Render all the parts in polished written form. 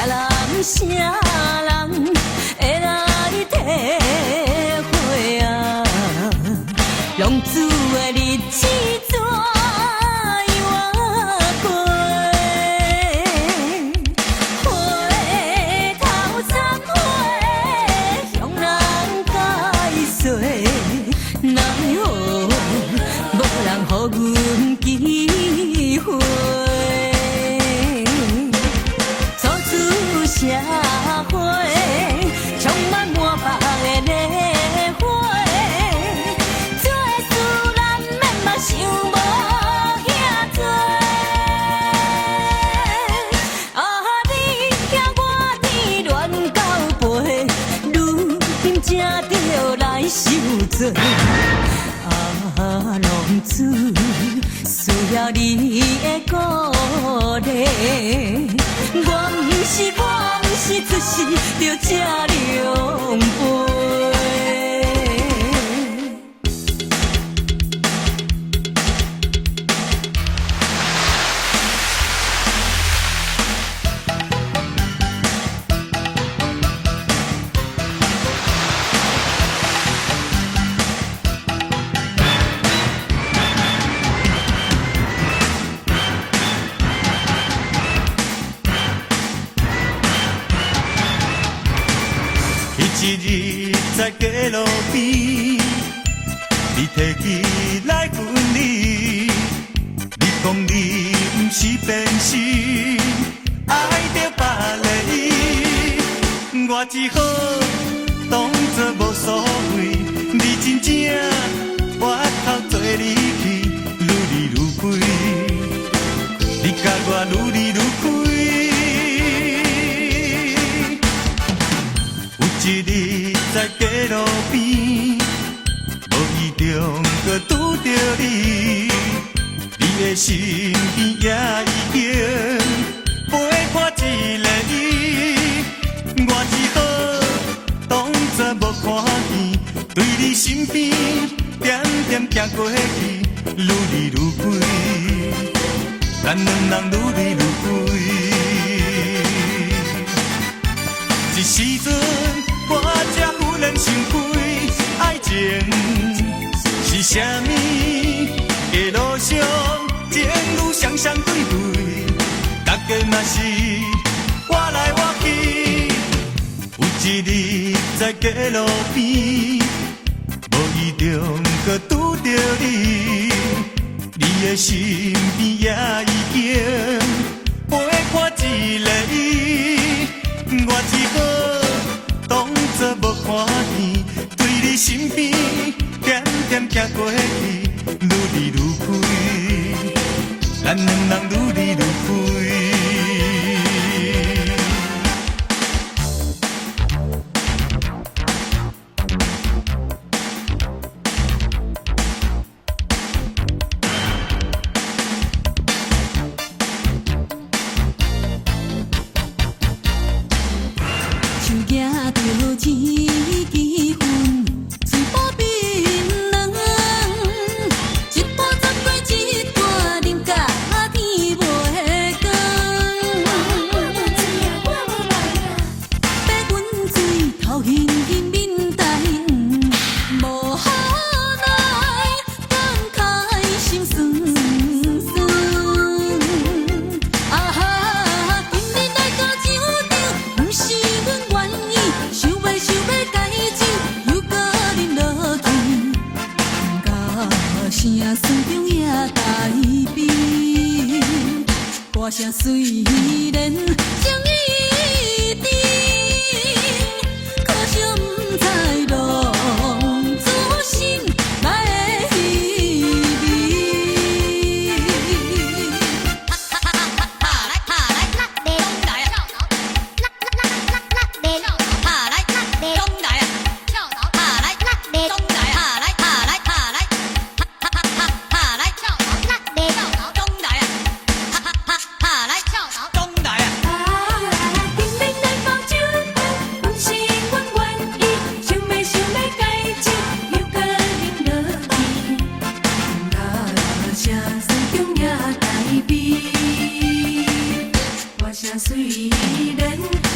人啥人会来体会啊？浪子的日子怎样过？花头三花向人解说，奈何无人予阮机会？初出社会，充满满腹的热火。做事难免嘛想无遐多。啊，你惊我天乱交陪，如今才着来受罪。啊，浪子需要你的鼓励。我不是出世就这凉杯。一日在街路边，你提起来分你，你讲你不是变心，爱着别个，我只好当作无所谓。你真正我头做你去，愈离愈开，你甲我愈离愈开。一日在街路边，无意中搁拄着你，你的身边也已经陪伴一个伊，我只好当作无看见，对你身边点点行过去，愈离愈开，咱两人愈离愈开。一时阵。我才忽然想开，爱情是啥物？街路上情侣双双对对，大家嘛是我来我去。有一日在街路边，无意中搁拄着你，你的身边也已经陪伴一个伊，我只好。当作无看见，对你身边点点行过去，愈离愈开，咱两人愈离愈开。歌声虽然情意甜，可惜不知浪子心来的稀微。哈来哈来，拉地中来啊！拉地哈来拉地中来啊！哈来拉地中来啊！哈来哈来哈来，哈来拉地中来啊！哈来中来啊！甜蜜来抱酒，不是阮愿意，想要改酒，又搁啉落去，歌声中也带悲，歌声虽然。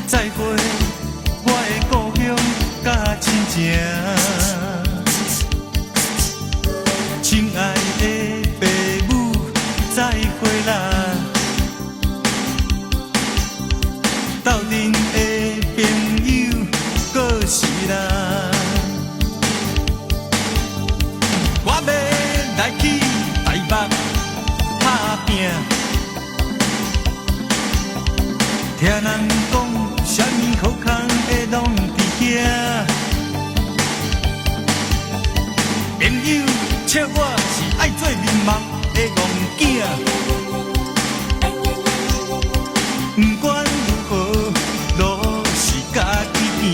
再会，我的故乡甲亲情。亲爱的父母，再会啦！斗阵的朋友，搁是啦。我要来去台北打拼，听人讲，啥物好康的拢伫遐。朋友，笑我是爱做面目的戆囝。不管如何，路是家己行。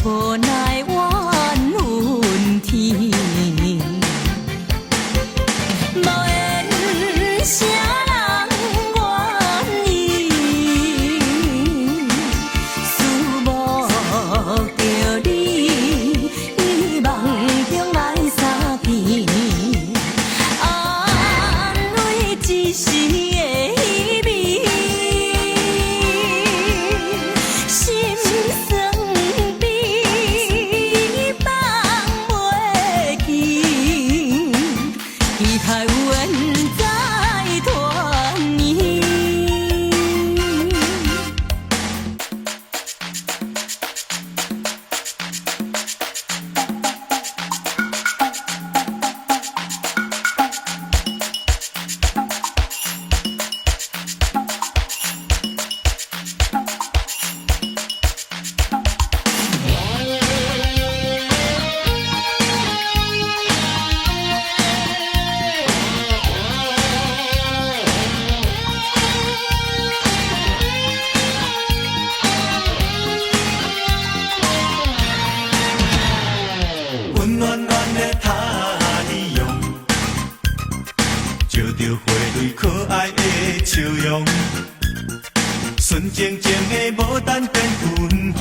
无奈怨恨天，无缘啥人愿意，思慕着你，梦中来相见，安慰一时的稀微，心酸。可爱的笑容，纯净净的无等变云雨，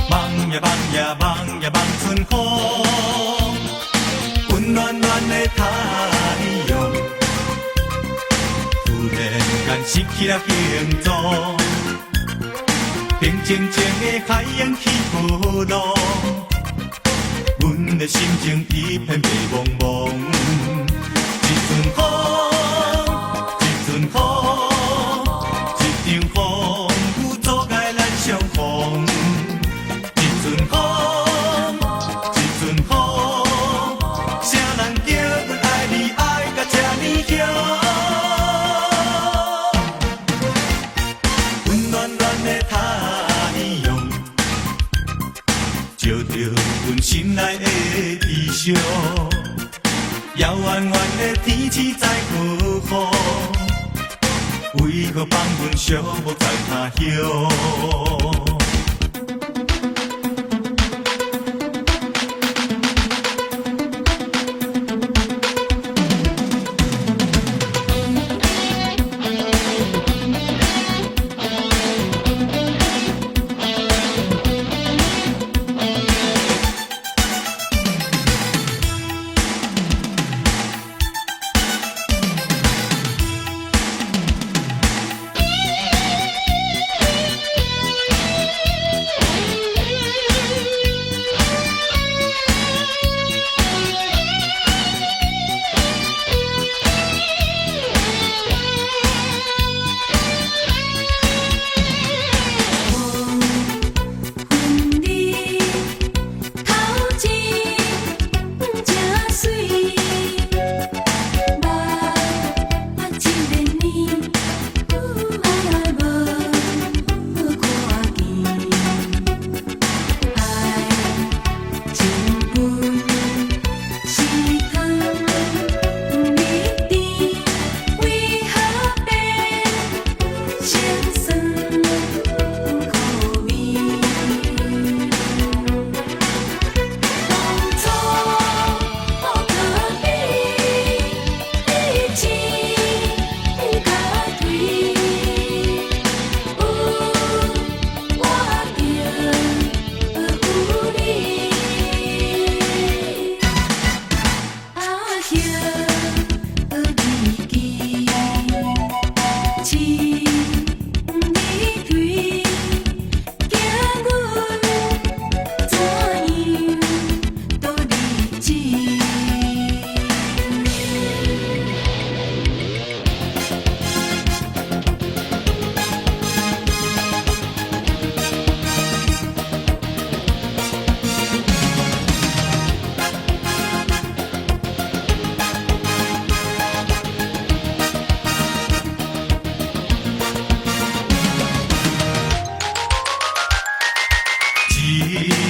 梦呀梦呀梦呀梦春风，温暖暖的太阳，突然间失去了形状，平静静的海洋起波浪，阮的心情一片白茫茫。一阵风，一阵风，一场风雨阻碍咱相逢。一阵风，一阵风，啥人叫阮爱你爱到这呢强？温暖暖的太阳，照着阮心内的理想。遥远远的天气在过雨，为何放阮寂寞在他乡？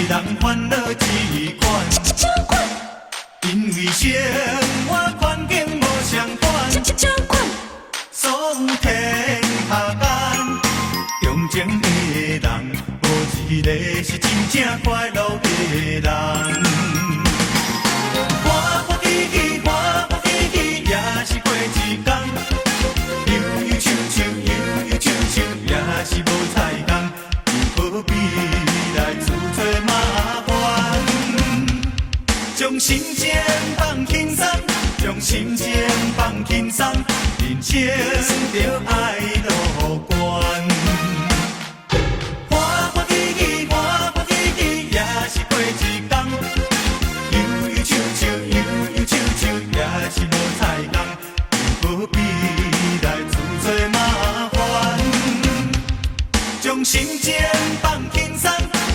人烦恼一款，因为生活环境无相款，爽天下间，中情的人，无一个是真正快乐的人。欢欢喜喜，欢欢喜喜，也是过一天。悠悠唱唱，悠悠唱唱，也是无彩工。何必来自找麻烦？将心情放轻松，将心情放轻松，人生就爱乐观。欢欢喜喜，欢欢喜喜，也是过一天。悠悠唱唱，悠悠唱唱，也是无彩工。何必来自找麻烦？将心情放轻松，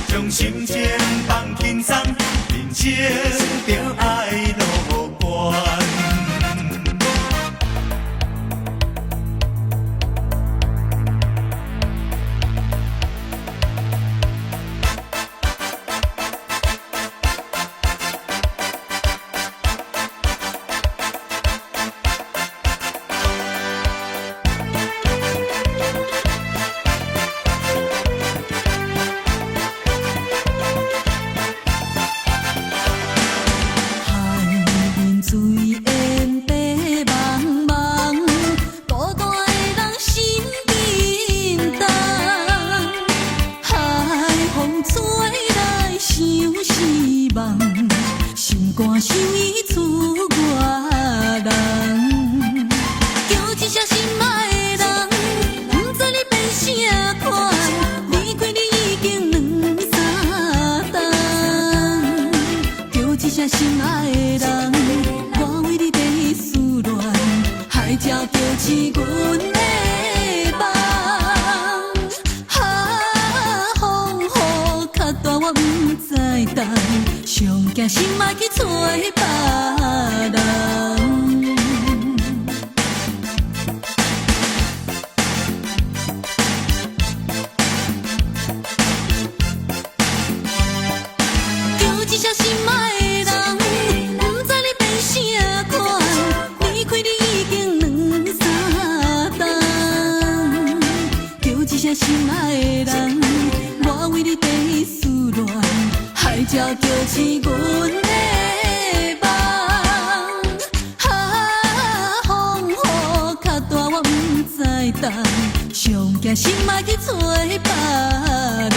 将心情放轻松，人生就爱乐观。心爱的人，我为你地思恋，海才叫起阮的梦。风雨较大，我不知等，上惊心莫去找别人。叫一声心爱的人，不知你变啥款，离开你已经两三冬。叫一声心爱的人，我为你地思恋，海才叫起阮的梦。风雨较大，我不知等，上惊心莫去找别人。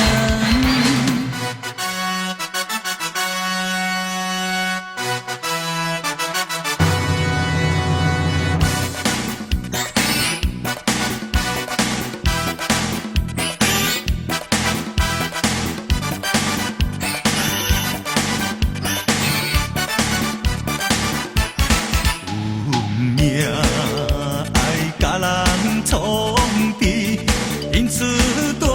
爱甲人创治，因此大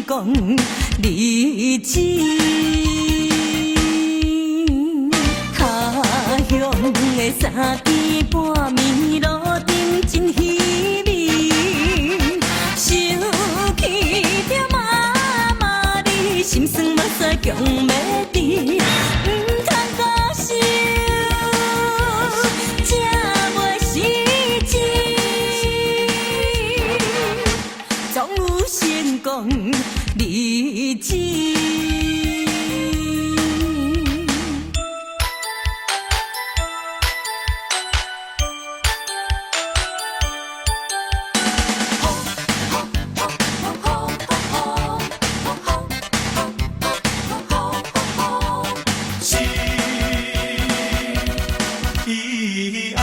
心讲日子。他乡的三更半暝路顶真稀微，想起着妈妈你，心酸目屎强要滴，不通甲心，才袂失志。总有成功日子。是爱，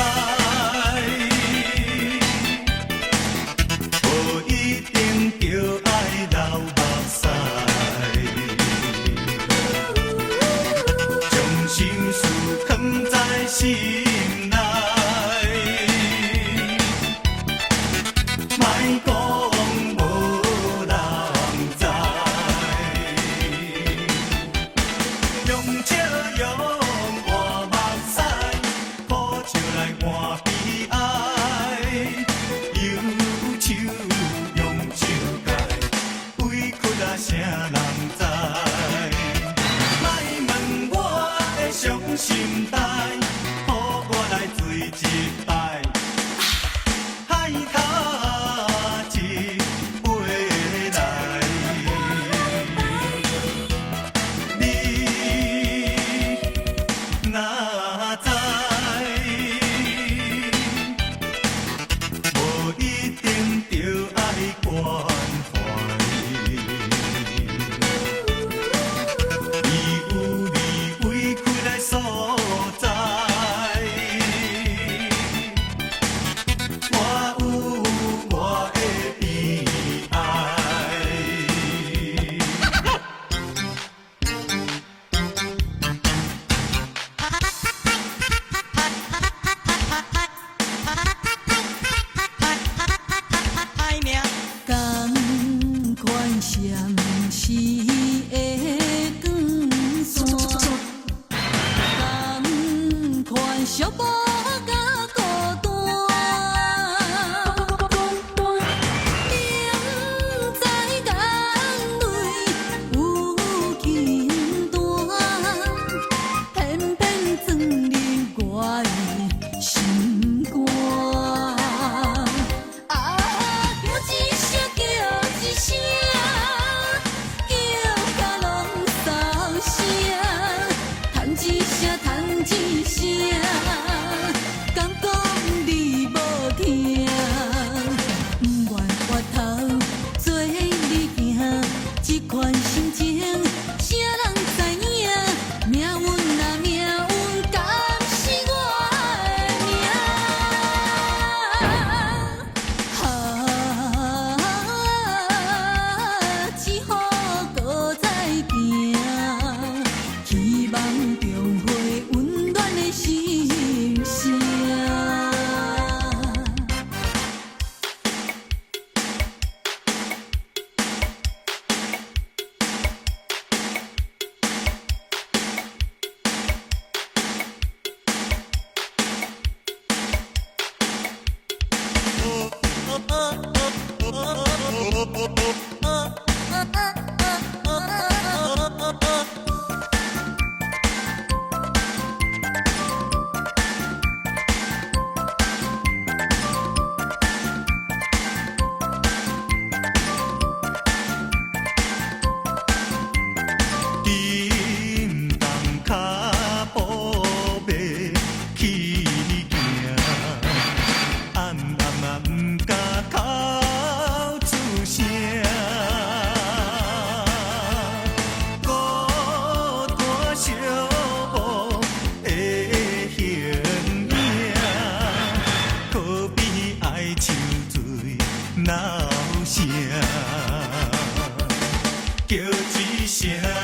无一定就爱流目屎，将心事藏在心内，莫讲无人知，用笑容。啥人知？莫问我的伤心事，予我来醉一摆，海头一回来。你若知，无一定就爱关怀。相思的光线，同款寂寞甲孤单，明知眼泪有轻弹，偏偏钻入我的心肝。叫一声，叫一声。敢讲你无听，不愿回头做你行，这款心情，啥人知影？命运啊命运，敢是我的命？只好搁再行，希望重回温暖的心声。闹声，叫一声。